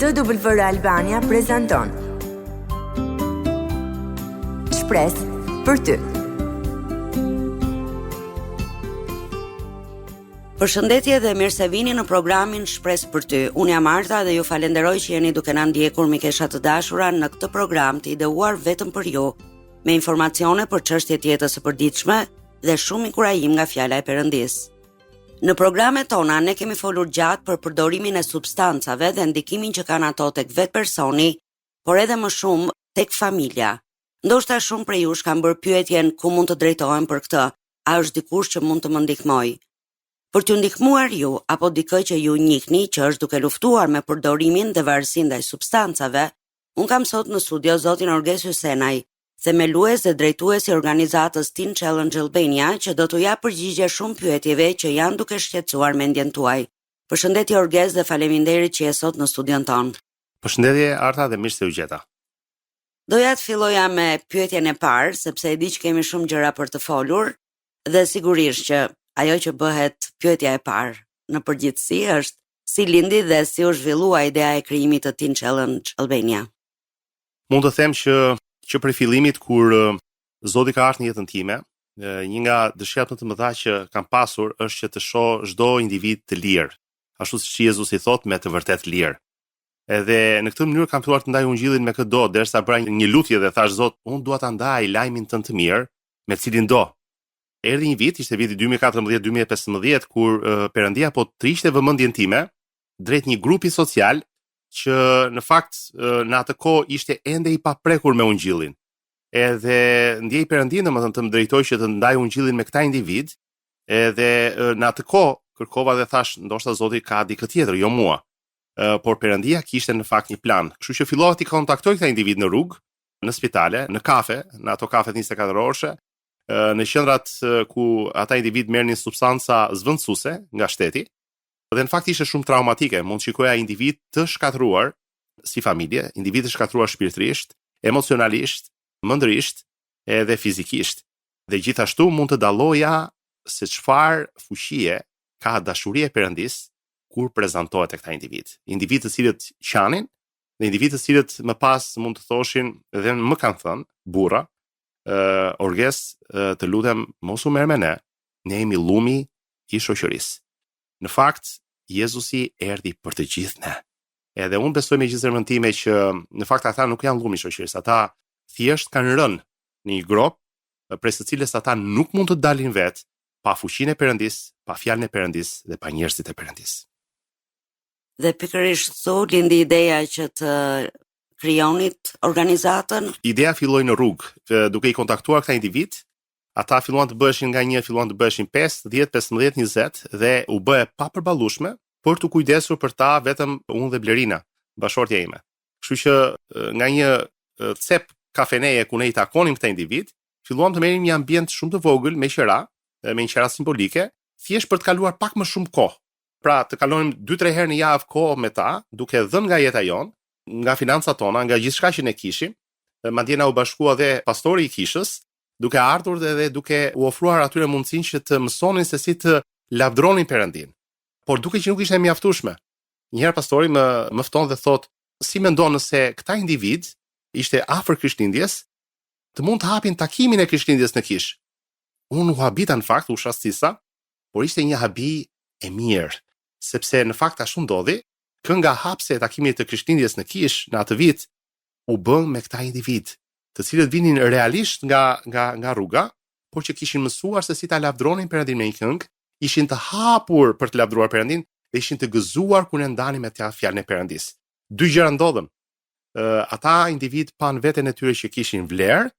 TWR Albania prezanton Shpresë për ty. Përshëndetje dhe mirë se vini në programin Shpresë për ty. Unë jam Marta dhe ju falenderoj që jeni duke na ndjekur mikesha të dashura në këtë program të ideuar vetëm për ju, me informacione për çështjet jetës së përditshme dhe shumë inkurajim nga fjala e Perëndis. Në programet tona ne kemi folur gjatë për përdorimin e substancave dhe ndikimin që kanë ato tek vetë personi, por edhe më shumë tek familja. Ndoshta shumë prej jush kanë bërë pyetjen ku mund të drejtohem për këtë, a është dikush që mund të më ndihmojë? Për t'ju ndihmuar ju apo dikë që ju njihni që është duke luftuar me përdorimin dhe varësinë ndaj substancave, un kam sot në studio zotin Orges Hysenaj, themelues dhe drejtues i organizatës Teen Challenge Albania, që do t'u jap përgjigje shumë pyetjeve që janë duke shqetësuar mendjen tuaj. Përshëndetje Orges dhe faleminderit që je sot në studion ton. Përshëndetje Arta dhe mirë se u gjeta. Doja të filloja me pyetjen e parë, sepse e di që kemi shumë gjëra për të folur dhe sigurisht që ajo që bëhet pyetja e parë në përgjithësi është si lindi dhe si u zhvillua ideja e krijimit të Teen Challenge Albania. Mund të them që prej fillimit kur Zoti ka ardhur në jetën time, një nga dëshirat më të mëdha që kam pasur është që të shoh çdo individ të lirë, ashtu siç Jezusi thotë, me të vërtet lirë. Edhe në këtë mënyrë kam filluar të ndaj ungjillin me këtë do, derisa bëra një lutje dhe thash Zot, unë dua ta ndaj lajmin tënd të mirë me cilin do. Erdhi një vit, ishte viti 2014-2015, kur Perëndia po trishte vëmendjen time drejt një grupi social që në fakt në atë kohë ishte ende i paprekur me ungjillin. Edhe ndjej Perëndinë, domethënë të më drejtoj që të ndaj ungjillin me këta individ, edhe në atë kohë kërkova dhe thash, ndoshta Zoti ka dikë tjetër, jo mua. Por Perëndia kishte në fakt një plan. Kështu që fillova të kontaktoj këta individ në rrugë, në spitale, në kafe, në ato kafet 24 orëshe, në qendrat ku ata individ merrnin substanca zvendësuese nga shteti. Dhe në fakt ishte shumë traumatike, mund shikoja individ të shkatruar si familje, individ të shkatruar shpirtërisht, emocionalisht, mendërisht edhe fizikisht. Dhe gjithashtu mund të dalloja se çfarë fuqie ka dashuria e Perëndis kur prezantohet tek këta individ. Individ të cilët qanin dhe individ të cilët më pas mund të thoshin dhe më kanë thënë burra, Orges, të lutem mos u merr me ne jemi llumi i shoqërisë. Në fakt, Jezusi erdhi për të gjithë ne. Edhe unë besoj me gjithë zemrën time që në fakt ata nuk janë llumi i shoqërisë, ata thjesht kanë rënë në një grop prej së cilës ata nuk mund të dalin vetë pa fuqinë e Perëndis, pa fjalën e Perëndis dhe pa njerëzit e Perëndis. Dhe pikërisht këtu lindi ideja që të krijonit organizatën. Ideja filloi në rrugë, duke i kontaktuar këta individ. Ata filluan të bëheshin nga 5, 10, 15, 20 dhe u bë e papërballueshme për të kujdesur për ta vetëm unë dhe Blerina, bashortja ime. Kështu që nga një cep kafeneje ku ne i takonim këta individ, filluam të merrim një ambient shumë të vogël me qira simbolike, thjesht për të kaluar pak më shumë kohë. Pra, të kalonim 2-3 herë në javë kohë me ta, duke dhënë nga jeta jon, nga financat tona, nga gjithçka që ne kishim. Madje na u bashkua dhe pastori i kishës, duke ardhur dhe duke u ofruar atyre mundësinë që të mësonin se si të lavdronin Perëndin. Por duke që nuk ishte mjaftueshme. Një herë pastori më fton dhe thot, si mendon nëse këta individ ishte afër Krishtlindjes, të mund të hapin takimin e Krishtlindjes në kish. Unë u habita në fakt, u shastisa, por ishte një habi e mirë, sepse në fakt ashtu ndodhi, kënga hapse e takimit të Krishtlindjes në kish në atë vit u bën me këta individ, të cilët vinin realisht nga rruga, por që kishin mësuar se si ta lavdronin Perëndin me një këngë, ishin të hapur për të lavdruar Perëndin dhe ishin të gëzuar kur ne ndanin me ta fjalën e Perëndis. Dy gjëra ndodhen. Ata individ pan veten e tyre që kishin vlerë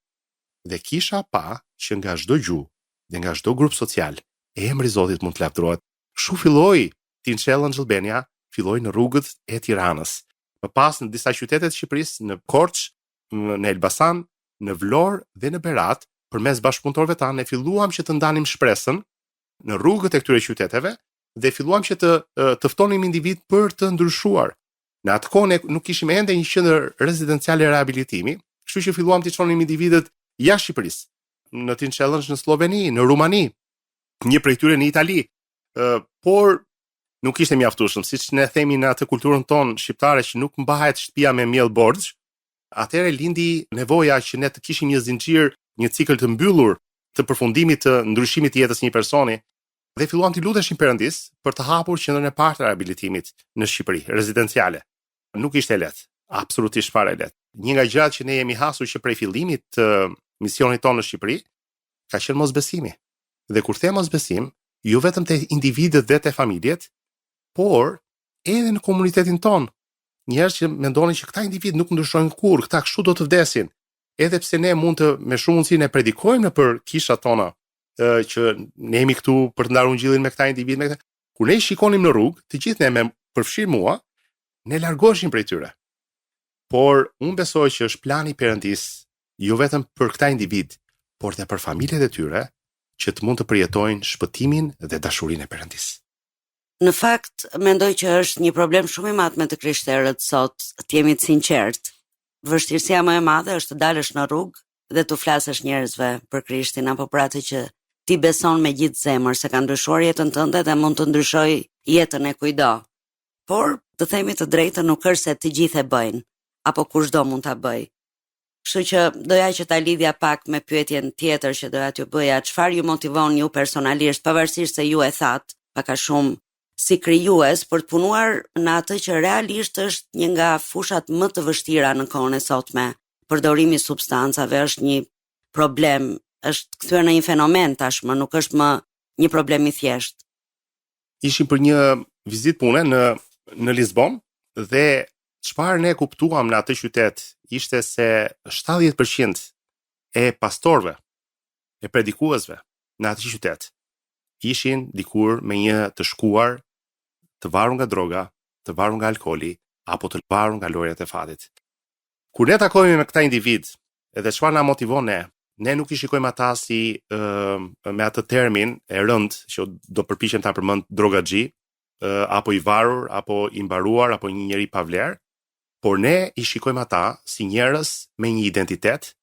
dhe kisha pa që nga çdo gjuhë dhe nga çdo grup social emri i Zotit mund të lavdrohet. Kështu filloi Teen Challenge Albania, filloi në rrugët e Tiranës. Më pas në disa qytete të Shqipërisë, në Korçë, në Elbasan, në Vlorë dhe në Berat, përmes bashkëpunëtorëve tanë ne filluam që të ndanim shpresën në rrugët e këtyre qyteteve dhe filluam që të ftonim individ për të ndryshuar. Në atë kohë ne nuk kishim ende një qendër rezidenciale rehabilitimi, kështu që filluam të çonim individët jashtë Shqipërisë, në Teen Challenge në Sloveni, në Rumani, një prej tyre në Itali. Por nuk ishte mjaftueshëm, siç ne themi në atë kulturën tonë shqiptare që nuk mbahet shtëpia me miell borxh, atëherë lindi nevoja që ne të kishim një zinxhir, një cikël të mbyllur të përfundimit të ndryshimit të jetës një personi dhe filluam të luteshim Perëndis për të hapur qendrën e parë të rehabilitimit në Shqipëri, rezidenciale. Nuk ishte lehtë, absolutisht fare lehtë. Një nga gjërat që ne jemi hasur që prej fillimit të misionit tonë në Shqipëri ka qenë mosbesimi. Dhe kur them mosbesim, jo vetëm te individët dhe te familjet, por edhe në komunitetin tonë. Njerëz që mendonin që këta individ nuk ndryshojnë kurrë, këta kështu do të vdesin. Edhe pse ne mund të me shumë mundësi ne predikojmë nëpër kishat tona që ne jemi këtu për të ndarë ungjillin me këta individ, me këta. Kur ne shikonim në rrugë, të gjithë ne me përfshir mua, ne largoheshim prej tyre. Por unë besoj që është plani i Perëndis, jo vetëm për këta individ, por edhe për familjet e tyre, që të mund të përjetojnë shpëtimin dhe dashurinë e Perëndis. Në fakt, mendoj që është një problem shumë i madh me të krishterët sot, të jemi të sinqert. Vështirësia më e madhe është të dalësh në rrugë dhe të flasësh njerëzve për Krishtin apo për atë që ti beson me gjithë zemër se ka ndryshuar jetën tënde dhe mund të ndryshojë jetën e kujdo. Por, të themi të drejtën, nuk është se të gjithë e bëjnë, apo kushdo mund ta bëjë. Kështu që doja që ta lidhja pak me pyetjen tjetër që doja t'ju bëja, çfarë ju motivon ju personalisht, pavarësisht se ju e thatë, pak a shumë si krijues për të punuar në atë që realisht është një nga fushat më të vështira në kohën e sotme. Përdorimi i substancave është një problem, është kthyer në një fenomen tashmë, nuk është më një problem i thjeshtë. Ishim për një vizitë pune në Lisbon dhe çfarë ne kuptuam në atë qytet ishte se 70% e pastorëve, e predikuesve në atë qytet ishin dikur me një të shkuar, të varur nga droga, të varur nga alkooli apo të varur nga lojrat e fatit. Kur ne takohemi me këta individ, edhe çfarë na motivon ne nuk i shikojmë ata si me atë termin e rënd që do përpiqem ta përmend drogaxhi, apo i varur, apo i mbaruar, apo një njeri pa vlerë, por ne i shikojmë ata si njerëz me një identitet,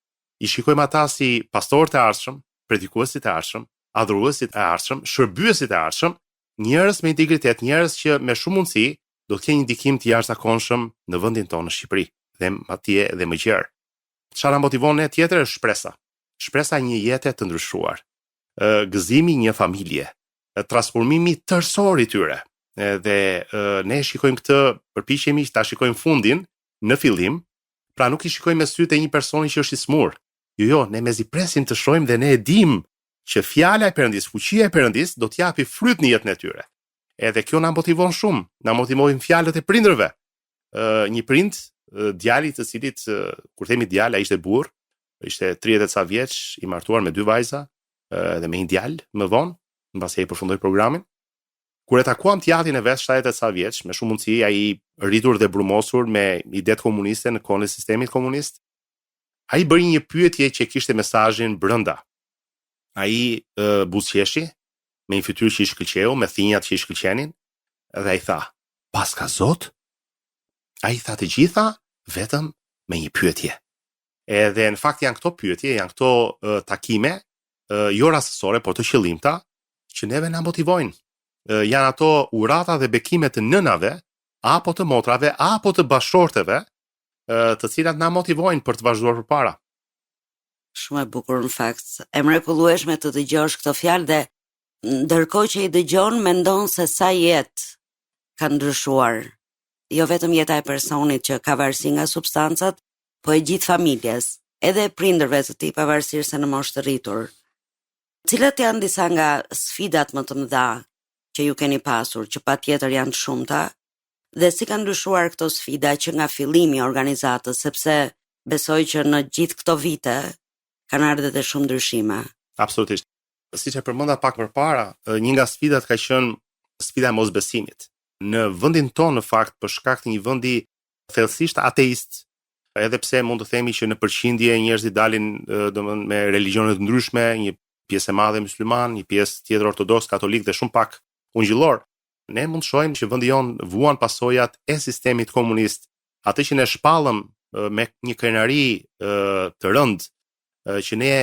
i shikojmë ata si pastorët e ardhshëm, predikuesit e ardhshëm, adhuruesit e ardhshëm, shërbyesit e ardhshëm, njerëz me integritet, njerëz që me shumë mundësi do të kenë një ndikim të jashtëzakonshëm në vendin tonë në Shqipëri dhe atje dhe më gjerë. Çfarë na motivon ne tjetër është shpresa. Shpresa një jete të ndryshuar, gëzimi një familje, transformimi tërësor i tyre. Dhe ne shikojmë këtë, përpiqemi ta shikojmë fundin në fillim, pra nuk i shikojmë me sytë e një personi që është i smur. Jo, ne mezi presim të shohim dhe ne e dim që fjala e Perëndis, fuqia e Perëndis do t'japi fryt në jetën e tyre. Edhe kjo na motivon shumë, na motivojnë fjalët e prindërve. Një prind, djali të cilit, kur themi djalë, ai ishte burr, ishte 30 ca vjeç, i martuar me 2 vajza dhe me një djalë më vonë, mbasi ai përfundoi programin. Kur e takuam tjatin e vet 70 ca vjeç, me shumë mundësi ai rritur dhe brumosur me idetë komuniste në kohën e sistemit komunist, ai bëri një pyetje që kishte mesazhin brenda. Ai buzëqeshi me një fytyrë që i shkëlqeu, me thinjat që i shkëlqenin, dhe ai tha: "Paska Zot?" Ai tha të gjitha vetëm me një pyetje. Edhe në fakt janë këto pyetje, janë këto takime, jo rastësore, por të qëllimta, që neve na motivojnë. Janë ato urata dhe bekimet të nënave, apo të motrave, apo të bashorteve, të cilat na motivojnë për të vazhduar përpara. Shumë e bukur në fakt. E mrekullueshme të dëgjosh këto fjalë dhe ndërkohë që i dëgjon mendon se sa jetë ka ndryshuar. Jo vetëm jeta e personit që ka varësi nga substancat, po e gjithë familjes, edhe e prindërve të tij pavarësisht se në moshë të rritur. Cilat janë disa nga sfidat më të mëdha që ju keni pasur, që patjetër janë të shumta, dhe si kanë ndryshuar këto sfida që nga fillimi i organizatës, sepse besoj që në gjithë këto vite kanë ardhur edhe shumë ndryshime. Absolutisht. Siç e përmenda pak më parë, një nga sfidat ka qenë sfida e mosbesimit. Në vendin tonë në fakt, për shkak të një vendi thellësisht ateist, edhe pse mund të themi që në përqindje njerëzit dalin domethënë me religione të ndryshme, një pjesë e madhe musliman, një pjesë tjetër ortodoks, katolik dhe shumë pak ungjillor, ne mund të shohim që vendi jon vuan pasojat e sistemit komunist, atë që ne shpallëm me një krenari të rënd, që ne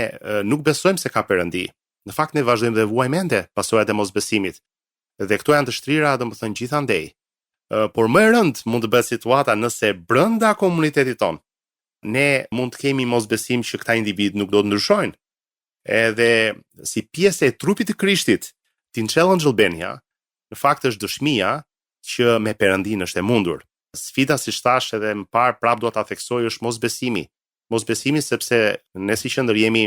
nuk besojmë se ka perëndi. Në fakt ne vazhdojmë dhe vuajmë ende pasojat e mosbesimit. Dhe këto janë të shtrira, domethënë gjithandej. Por më e rënd mund të bëhet situata nëse brenda komunitetit ton ne mund të kemi mosbesim që këta individ nuk do të ndryshojnë. Edhe si pjesë e trupit të Krishtit, Teen Challenge Albania, në fakt është dëshmia që me Perëndin është e mundur. Sfida, si thash edhe më parë, prap do ta theksoj, është mosbesimi. Mosbesimi sepse ne si qendër jemi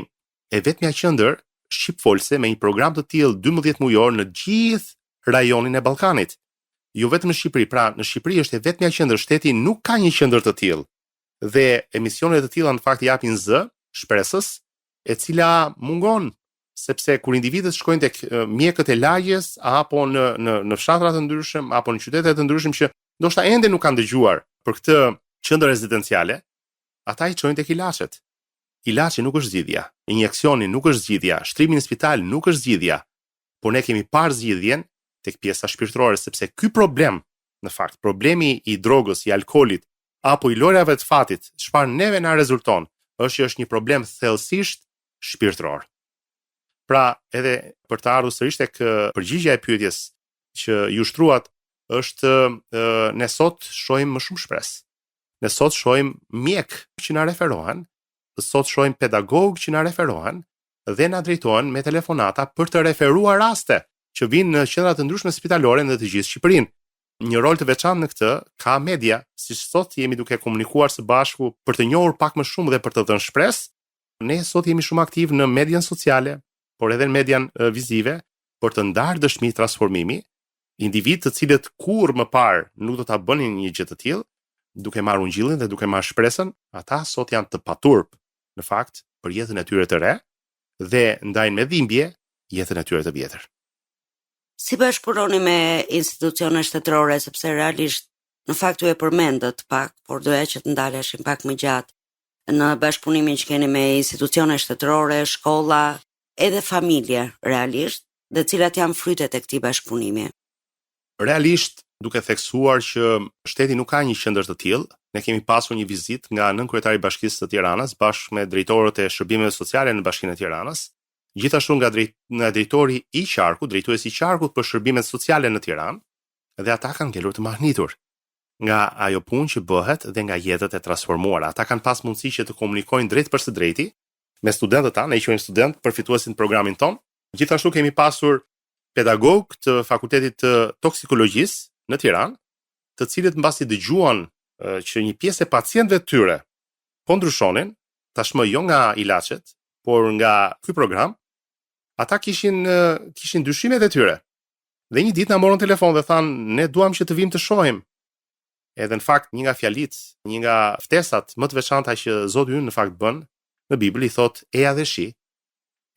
e vetmja qendër shqipfolse me një program të tillë 12 mujor në gjithë rajonin e Ballkanit. Jo vetëm në Shqipëri, pra në Shqipëri është e vetmja qendër, shteti nuk ka një qendër të tillë. Dhe emisionet të tilla në fakt japin zë shpresës, e cila mungon sepse kur individët shkojnë tek mjekët e lagjes apo në fshatra të ndryshëm apo në qytete të ndryshëm që ndoshta ende nuk kanë dëgjuar për këtë qendër rezidenciale, ata i çojnë tek ilaçet. Ilaçi nuk është zgjidhja, injeksioni nuk është zgjidhja, shtrimi në spital nuk është zgjidhja, por ne kemi parë zgjidhjen tek pjesa shpirtërore, sepse ky problem, në fakt, problemi i drogës, i alkoolit apo i lojrave të fatit, çfarë neve na rezulton, është që është një problem thellësisht shpirtëror. Pra, edhe për të ardhur sërish tek përgjigjja e pyetjes që ju shtruat, është ne sot shohim më shumë shpresë. Ne sot shohim mjek që na referohen, sot shohim pedagog që na referohen dhe na drejtohen me telefonata për të referuar raste që vinë në qendra të ndryshme spitalore në të gjithë Shqipërinë. Një rol të veçantë në këtë ka media, siç sot jemi duke komunikuar së bashku për të njohur pak më shumë dhe për të dhënë shpresë. Ne sot jemi shumë aktiv në median sociale, por edhe në median vizive, për të ndarë dëshmi transformimi, individ të cilët kur më parë nuk do ta bënin një gjë të tillë, duke marrë ungjillin dhe duke marrë shpresën, ata sot janë të paturp, në fakt, për jetën e tyre të re dhe ndajnë me dhimbje jetën e tyre të vjetër. Si bashkëpunoni me institucione shtetërore, sepse realisht në fakt ju e përmendët pak, por doja që të ndaleshim pak më gjatë në bashkëpunimin që keni me institucione shtetërore, shkolla, edhe familje realisht, dhe cilat janë frytet e këtij bashkëpunimi. Realisht, duke theksuar që shteti nuk ka një qendër të tillë, ne kemi pasur një vizitë nga nënkryetari i Bashkisë së Tiranës bashkë me drejtorët e shërbimeve sociale në Bashkinë e Tiranës, gjithashtu nga drejtori i qarkut, drejtuesi i qarkut për shërbimet sociale në Tiranë, dhe ata kanë ngelur të mahnitur nga ajo punë që bëhet dhe nga jetët e transformuara. Ata kanë pas mundësi që të komunikojnë drejt për së drejti me studentët tanë, ne i quajmë student përfituesin programin ton. Gjithashtu kemi pasur pedagog të Fakultetit të Toksikologjisë në Tiranë, të cilët mbasi dëgjuan që një pjesë e pacientëve të tyre po ndryshonin, tashmë jo nga ilaçet, por nga ky program, ata kishin dyshimet e tyre. Dhe një ditë na morën telefon dhe thanë, ne duam që të vim të shohim. Edhe në fakt një nga fjalit, një nga ftesat më të veçanta që Zoti ynë në fakt bën në Bibël, i thotë eja dhe shi.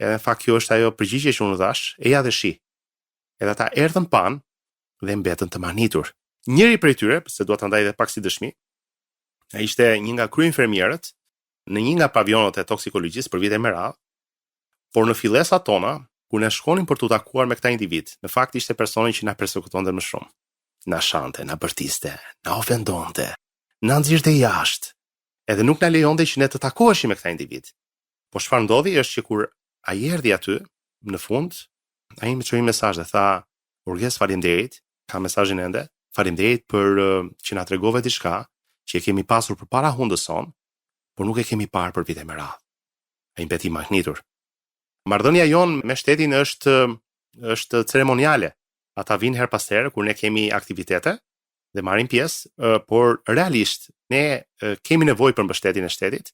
Edhe në fakt kjo është ajo përgjigje që unë thash, eja dhe shi. Edhe ata erdhën pan dhe mbetën të manitur. Njëri prej tyre, se dua ta ndaj edhe pak si dëshmi, ai ishte një nga kryenfermierët në një nga pavionët e toksikologjisë për vite me radhë, por në fillesat tona, kur ne shkonim për të takuar me këta individ, në fakt ishte personi që na persekutonte më shumë. Na shante, na bërtiste, na ofendonte, na nxirrte jashtë, edhe nuk na lejonte që ne të takoheshim me këta individ. Po çfarë ndodhi është që kur ai erdhi aty, në fund, ai më çoi mesazh dhe tha, "Urges, faleminderit, ka mesazhin ende. Faleminderit për që na tregove diçka që e kemi pasur përpara hundës son, por nuk e kemi parë për vite me radhë." Ai mbeti mahnitur. Marrëdhënia jon me shtetin është ceremoniale. Ata vinë her pas here kur ne kemi aktivitete dhe marrim pjesë, por realisht ne kemi nevojë për mbështetjen e shtetit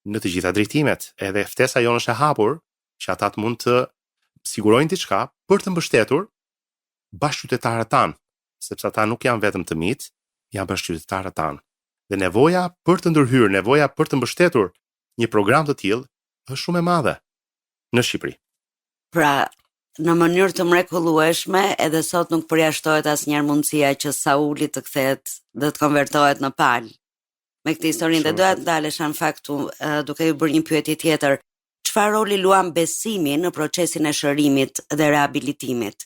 në të gjitha drejtimet. Edhe ftesa jonë është e hapur që ata të mund të sigurojnë diçka për të mbështetur bashkëqytetarët tanë, sepse ata nuk janë vetëm të mitë, janë bashkëqytetarët tanë. Dhe nevoja për të ndërhyrë, nevoja për të mbështetur një program të tillë është shumë e madhe në Shqipëri. Pra, në mënyrë të mrekullueshme, edhe sot nuk përjashtohet asnjëherë mundësia që Sauli të kthehet dhe të konvertohet në pal. Me këtë historinë dhe doja të ndalesha në faktu duke ju bërë një pyetje tjetër, çfarë roli luan besimi në procesin e shërimit dhe rehabilitimit?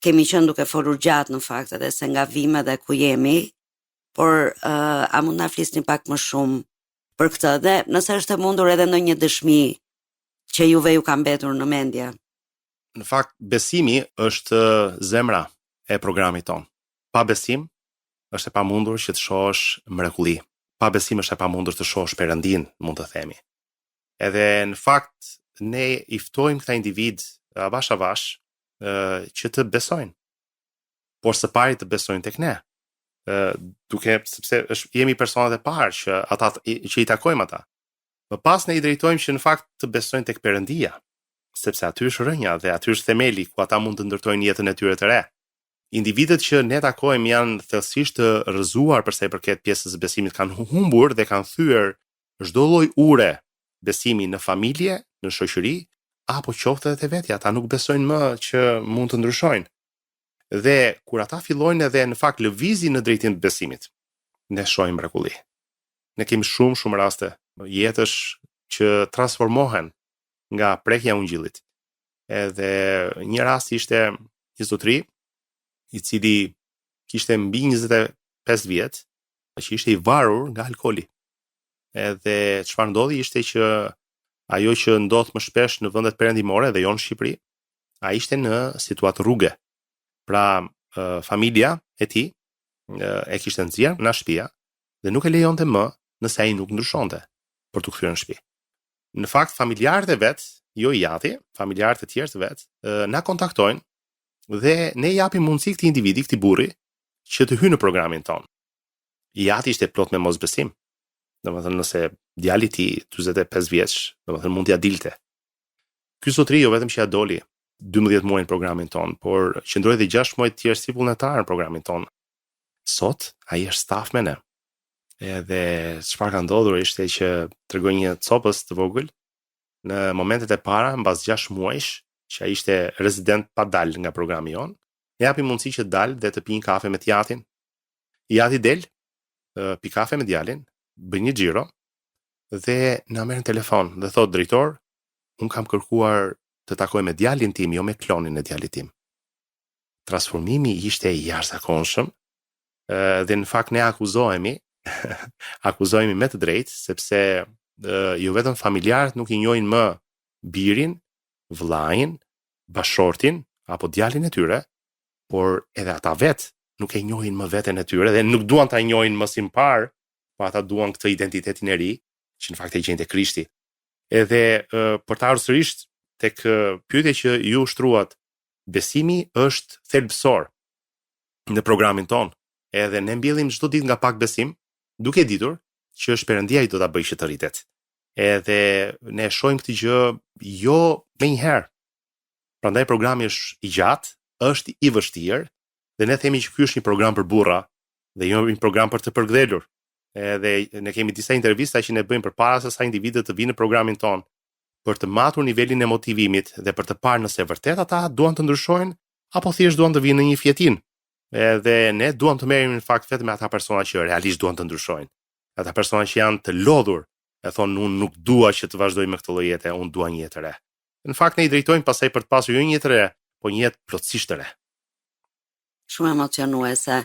Kemi qenë duke folur gjatë në fakt edhe se nga vime dhe ku jemi, por a mund na flisni pak më shumë për këtë dhe nëse është e mundur edhe ndonjë dëshmi që juve ju ka mbetur në mendje? në fakt besimi është zemra e programit ton. Pa besim është e pamundur që të shohësh mrekulli. Pa besim është e pamundur të shohësh Perëndin, mund të themi. Edhe në fakt ne i ftojmë këta individ avash që të besojnë. Por së pari të besojnë tek ne. Sepse jemi personat e parë që i takojmë ata. Më pas ne i drejtojmë që në fakt të besojnë tek Perëndia, sepse aty është rrënja dhe aty është themeli ku ata mund të ndërtojnë jetën e tyre të re. Individët që ne takojmë janë thellësisht të rrëzuar për sa i përket pjesës së besimit, kanë humbur dhe kanë thyer çdo lloj ure besimi në familje, në shoqëri, apo qoftë edhe te vetja, ata nuk besojnë më që mund të ndryshojnë. Dhe kur ata fillojnë edhe në fakt lëvizin në drejtim të besimit, ne shohim mrekulli. Ne kemi shumë raste jetësh që transformohen nga prekja e ungjillit. Edhe një rast ishte një zotëri i cili kishte mbi 25 vjet, që ishte i varur nga alkooli. Edhe çfarë ndodhi ishte që ajo që ndodh më shpesh në vendet perëndimore dhe jo në Shqipëri, ai ishte në situatë rruge. Pra, familja e tij e kishte nxjerr nga shtëpia dhe nuk e lejonte më nëse ai nuk ndryshonte për të kthyer në shtëpi. Në fakt, familjarët e vet, jo i jati, familjarët e tjerë të vet, na kontaktojnë dhe ne japim mundësi këtij individi, këtij burri, që të hyjë në programin ton. I jati ishte plot me mosbesim. Domethënë nëse djali i tij 45 vjeç, domethënë mund t'ia dilte. Ky zotëri jo vetëm që ja doli 12 muaj në programin ton, por qëndroi edhe 6 muaj të tjerë si vullnetar në programin ton. Sot ai është staf me ne. Edhe çfarë ka ndodhur ishte që tregoi një copës të vogël në momentet e para, mbas 6 muajsh, që ai ishte rezident pa dal nga programi jon, ne japim mundësi që dal dhe të pijë kafe me t'jatin. Jati del, pi kafe me djalin, bën një xhiro dhe na merr në telefon dhe thot drejtor, un kam kërkuar të takoj me djalin tim, jo me klonin e djalit tim. Transformimi ishte i jashtëzakonshëm dhe në fakt ne akuzohemi me të drejtë sepse jo vetëm familjarët nuk i njohin më birin, vllajin, bashortin apo djalin e tyre, por edhe ata vet nuk e njohin më veten e tyre dhe nuk duan ta njohin më si më parë, po ata duan këtë identitetin e ri që në fakt e gjejnë te Krishti. Edhe për të ardhur sërish tek pyetja që ju shtruat, besimi është thelbësor në programin ton. Edhe ne mbjellim çdo ditë nga pak besim, duke ditur që është Perëndia i do ta bëjë që të rritet. Edhe ne shohim këtë gjë jo menjëherë. Prandaj programi është i gjatë, është i vështirë dhe ne themi që ky është një program për burra dhe jo një program për të përgdhelur. Edhe ne kemi disa intervista që ne bëjmë përpara se sa individët të vinë në programin ton për të matur nivelin e motivimit dhe për të parë nëse vërtet ata duan të ndryshojnë apo thjesht duan të vinë në një fjetin. Edhe ne duam të merrem në fakt vetëm me ata persona që realisht duan të ndryshojnë. Ata persona që janë të lodhur, e thonë unë nuk dua që të vazhdoj me këtë lloj jete, unë dua një jetë të re. Në fakt ne i drejtojmë pasaj për të pasur jo një jetë të re, po një jetë plotësisht të re. Shumë emocionuese.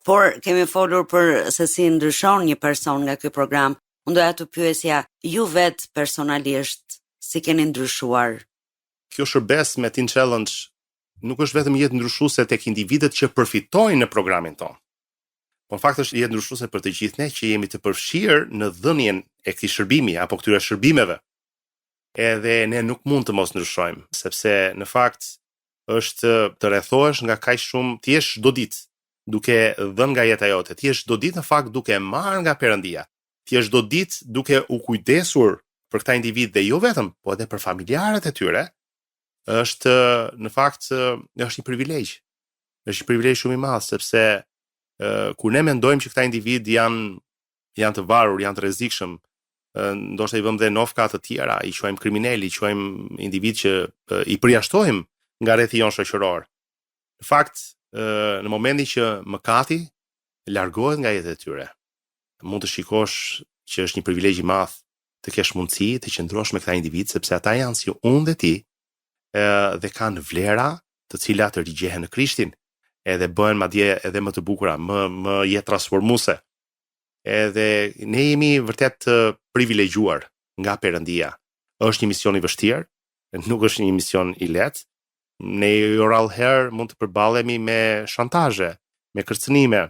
Por kemi folur për se si ndryshon një person nga ky program. Unë doja të pyesja, ju vetë personalisht si keni ndryshuar? Kjo shërbes me Teen Challenge nuk është vetëm jetë ndryshuese tek individët që përfitojnë në programin ton. Po në fakt është jetë ndryshuese për të gjithë ne që jemi të përfshirë në dhënien e këtij shërbimi apo këtyre shërbimeve. Edhe ne nuk mund të mos ndryshojmë, sepse në fakt është të rrethohesh nga kaq shumë ti je çdo ditë duke dhënë nga jeta jote. Ti je çdo ditë në fakt duke marrë nga Perëndia. Ti je çdo ditë duke u kujdesur për këta individ dhe jo vetëm, po edhe për familjarët e tyre. Është në fakt është një privilegj. Është një privilegj shumë i madh sepse kur ne mendojmë që këta individ janë të varur, janë të rrezikshëm, ndoshta i vëmë dhe nofka të tjera, i quajmë kriminal, i quajmë individ që i përjashtojmë nga rrethi jon shoqëror. Në fakt, në momentin që mëkati largohet nga jeta e tyre, mund të shikosh që është një privilegj i madh të kesh mundësi të qëndrosh me këta individ sepse ata janë si unë dhe ti dhe kanë vlera të cilat të rigjehen në Krishtin edhe bëhen madje edhe më të bukura, më jetë transformuese. Edhe ne jemi vërtet të privilegjuar nga Perëndia. Është një mision i vështirë, nuk është një mision i lehtë, Ne rallëherë mund të përballemi me shantazhe, me kërcënime,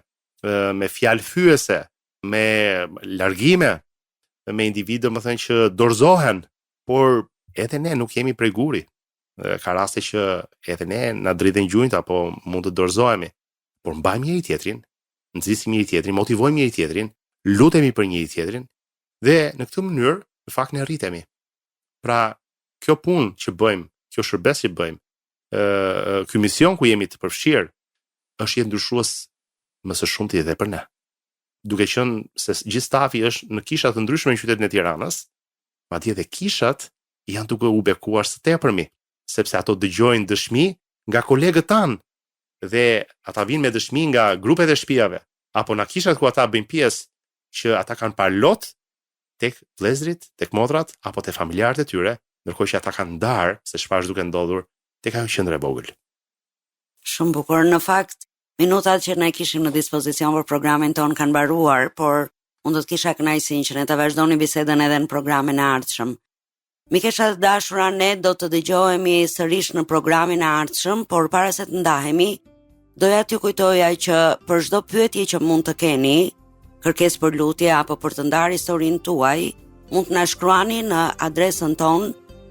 me fjalë fyese, me largime, me individë domethënë që dorëzohen, por edhe ne nuk jemi prej guri. Ka raste që edhe ne na dridhen gjunjt apo mund të dorëzohemi, por mbajmë njëri tjetrin, nxisim njëri tjetrin, motivojmë njëri tjetrin, lutemi për njëri tjetrin dhe në këtë mënyrë në fakt ne rritemi. Pra, kjo punë që bëjmë, kjo shërbes që bëjmë, ky mision ku jemi të përfshirë, është jetë ndryshues më së shumti edhe për ne. Duke qenë se gjithë stafi është në kisha të ndryshme në qytetin e Tiranës, madje edhe kishat janë duke u bekuar së tepërmi, sepse ato dëgjojnë dëshmi nga kolegët tanë dhe ata vinë me dëshmi nga grupet e shtëpiave apo na kishat ku ata bëjnë pjesë që ata kanë parë lot tek vëllezërit, tek motrat apo te familjarët e tyre, ndërkohë që ata kanë ndarë se çfarë është duke ndodhur tek ajo qendër e vogël. Shumë bukur. Në fakt, minutat që ne kishim në dispozicion për programin ton kanë mbaruar, por unë do të kisha kënaqësinë që ne të vazhdoni bisedën edhe në programin e ardhshëm. Mikesha të dashura, ne do të dëgjohemi sërish në programin e ardhshëm, por para se të ndahemi, doja t'ju kujtoja që për çdo pyetje që mund të keni, kërkesë për lutje apo për të ndarë historinë tuaj, mund të na shkruani në adresën tonë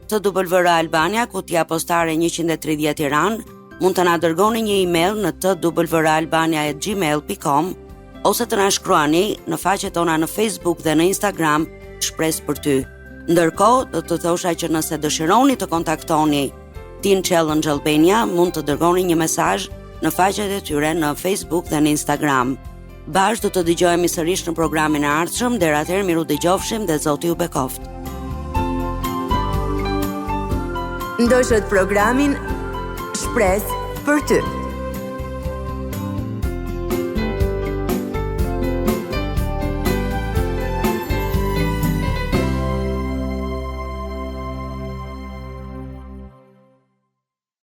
twr-albania kutija postare 130 Tiranë, mund të na dërgoni një email në twr-albania@gmail.com ose të na shkruani në faqet tona në Facebook dhe në Instagram Shpresë për ty. Ndërkohë, do të thosha që nëse dëshironi të kontaktoni Teen Challenge Albania, mund të dërgoni një mesazh në faqet e tyre në Facebook dhe në Instagram. Bashkë do të dëgjohemi sërish në programin e ardhshëm, deri atëherë miru dëgjofshim dhe Zoti ju bekoft. Ndoshët programin Shpresë për ty.